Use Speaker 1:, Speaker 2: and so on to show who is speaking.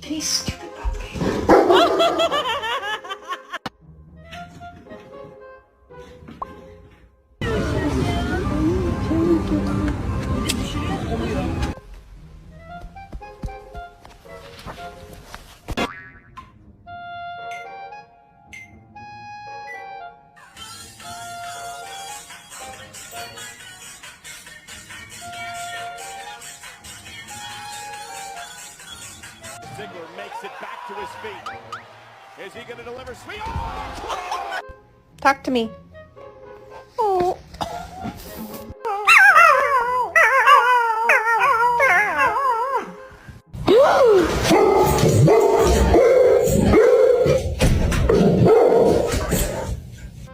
Speaker 1: Any stupid butt.
Speaker 2: Ziggler makes it back to his feet. Is he going to deliver sweet? Oh!
Speaker 3: Talk to me.